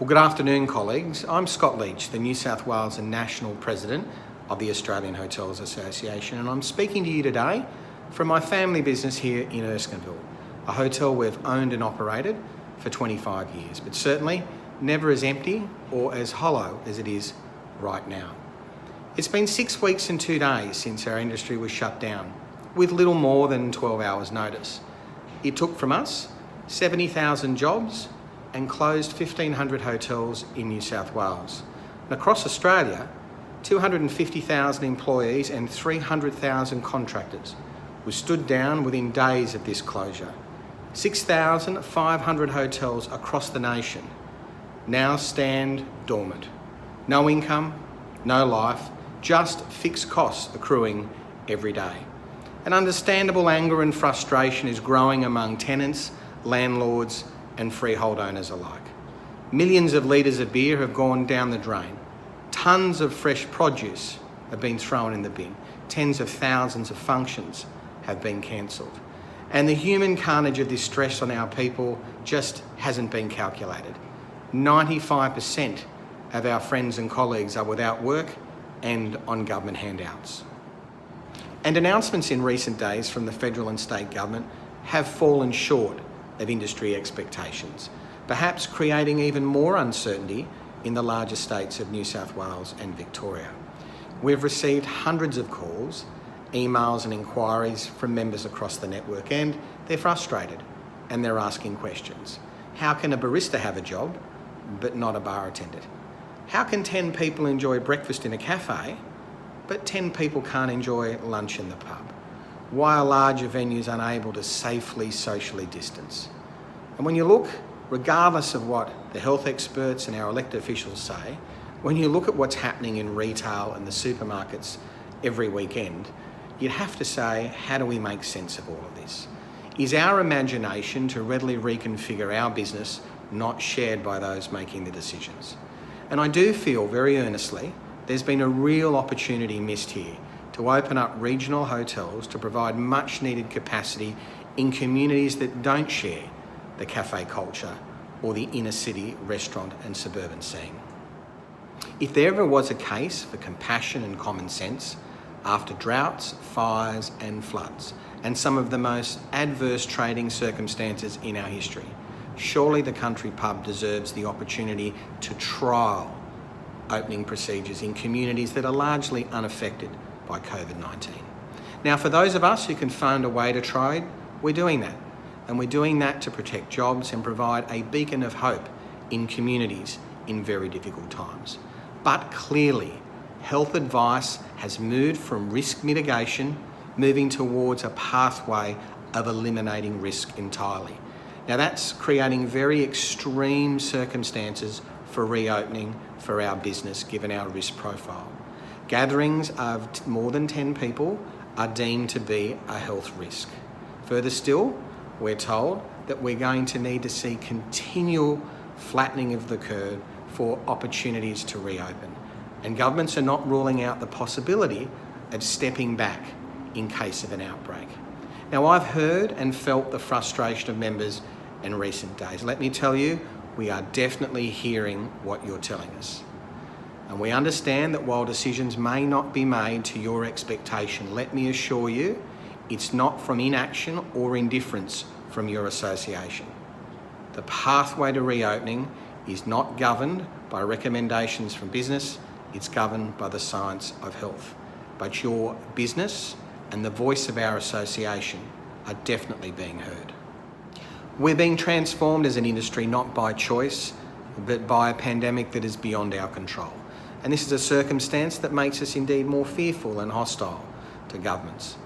Well, good afternoon, colleagues. I'm Scott Leach, the New South Wales and National President of the Australian Hotels Association, and I'm speaking to you today from my family business here in Erskineville, a hotel we've owned and operated for 25 years, but certainly never as empty or as hollow as it is right now. It's been 6 weeks and 2 days since our industry was shut down, with little more than 12 hours notice. It took from us 70,000 jobs and closed 1,500 hotels in New South Wales. And across Australia, 250,000 employees and 300,000 contractors were stood down within days of this closure. 6,500 hotels across the nation now stand dormant. No income, no life, just fixed costs accruing every day. And understandable anger and frustration is growing among tenants, landlords, and freehold owners alike. Millions of litres of beer have gone down the drain. Tons of fresh produce have been thrown in the bin. Tens of thousands of functions have been cancelled. And the human carnage of this stress on our people just hasn't been calculated. 95% of our friends and colleagues are without work and on government handouts. And announcements in recent days from the federal and state government have fallen short of industry expectations, perhaps creating even more uncertainty in the larger states of New South Wales and Victoria. We've received hundreds of calls, emails and inquiries from members across the network, and they're frustrated and they're asking questions. How can a barista have a job but not a bar attendant? How can 10 people enjoy breakfast in a cafe but 10 people can't enjoy lunch in the pub? Why are larger venues unable to safely socially distance? And when you look, regardless of what the health experts and our elected officials say, when you look at what's happening in retail and the supermarkets every weekend, you'd have to say, how do we make sense of all of this? Is our imagination to readily reconfigure our business not shared by those making the decisions? And I do feel very earnestly there's been a real opportunity missed here to open up regional hotels to provide much needed capacity in communities that don't share the cafe culture or the inner city restaurant and suburban scene. If there ever was a case for compassion and common sense after droughts, fires and floods and some of the most adverse trading circumstances in our history, surely the country pub deserves the opportunity to trial opening procedures in communities that are largely unaffected by COVID-19. Now, for those of us who can find a way to trade, we're doing that. And we're doing that to protect jobs and provide a beacon of hope in communities in very difficult times. But clearly, health advice has moved from risk mitigation, moving towards a pathway of eliminating risk entirely. Now, that's creating very extreme circumstances for reopening for our business, given our risk profile. Gatherings of more than 10 people are deemed to be a health risk. Further still, we're told that we're going to need to see continual flattening of the curve for opportunities to reopen. And governments are not ruling out the possibility of stepping back in case of an outbreak. Now, I've heard and felt the frustration of members in recent days. Let me tell you, we are definitely hearing what you're telling us. And we understand that while decisions may not be made to your expectation, let me assure you, it's not from inaction or indifference from your association. The pathway to reopening is not governed by recommendations from business, it's governed by the science of health. But your business and the voice of our association are definitely being heard. We're being transformed as an industry not by choice, but by a pandemic that is beyond our control. And this is a circumstance that makes us indeed more fearful and hostile to governments.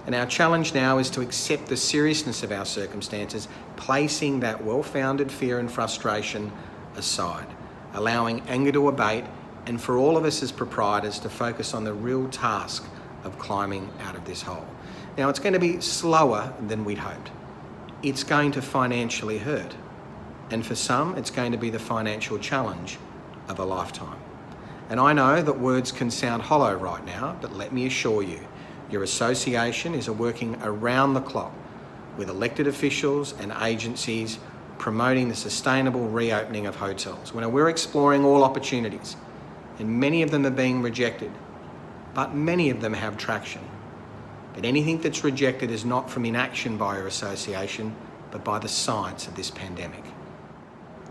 And our challenge now is to accept the seriousness of our circumstances, placing that well-founded fear and frustration aside, allowing anger to abate, and for all of us as proprietors to focus on the real task of climbing out of this hole. Now, it's going to be slower than we'd hoped. It's going to financially hurt. And for some, it's going to be the financial challenge of a lifetime. And I know that words can sound hollow right now, but let me assure you, your association is working around the clock with elected officials and agencies promoting the sustainable reopening of hotels. We're exploring all opportunities, and many of them are being rejected, but many of them have traction. But anything that's rejected is not from inaction by your association, but by the science of this pandemic.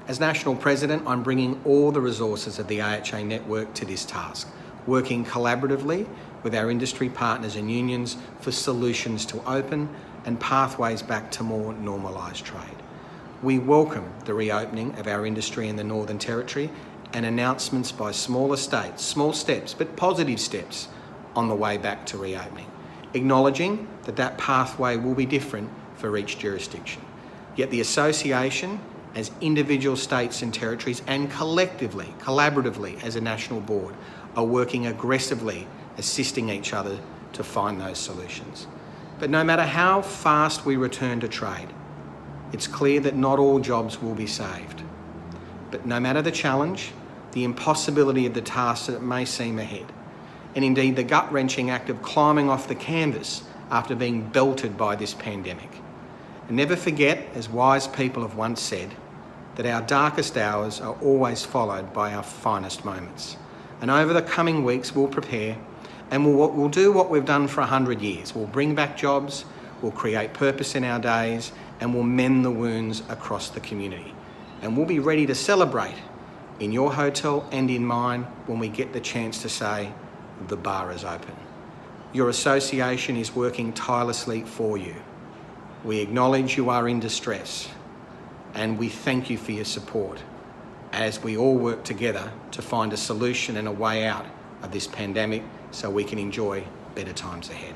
As National President, I'm bringing all the resources of the AHA network to this task, working collaboratively with our industry partners and unions for solutions to open and pathways back to more normalised trade. We welcome the reopening of our industry in the Northern Territory and announcements by smaller states, small steps, but positive steps on the way back to reopening, acknowledging that that pathway will be different for each jurisdiction. Yet the association, as individual states and territories, and collectively, collaboratively as a national board, are working aggressively, assisting each other to find those solutions. But no matter how fast we return to trade, it's clear that not all jobs will be saved. But no matter the challenge, the impossibility of the task that it may seem ahead, and indeed the gut-wrenching act of climbing off the canvas after being belted by this pandemic. And never forget, as wise people have once said, that our darkest hours are always followed by our finest moments. And over the coming weeks, we'll prepare and we'll do what we've done for 100 years. We'll bring back jobs, we'll create purpose in our days, and we'll mend the wounds across the community. And we'll be ready to celebrate in your hotel and in mine when we get the chance to say, the bar is open. Your association is working tirelessly for you. We acknowledge you are in distress, and we thank you for your support as we all work together to find a solution and a way out of this pandemic so we can enjoy better times ahead.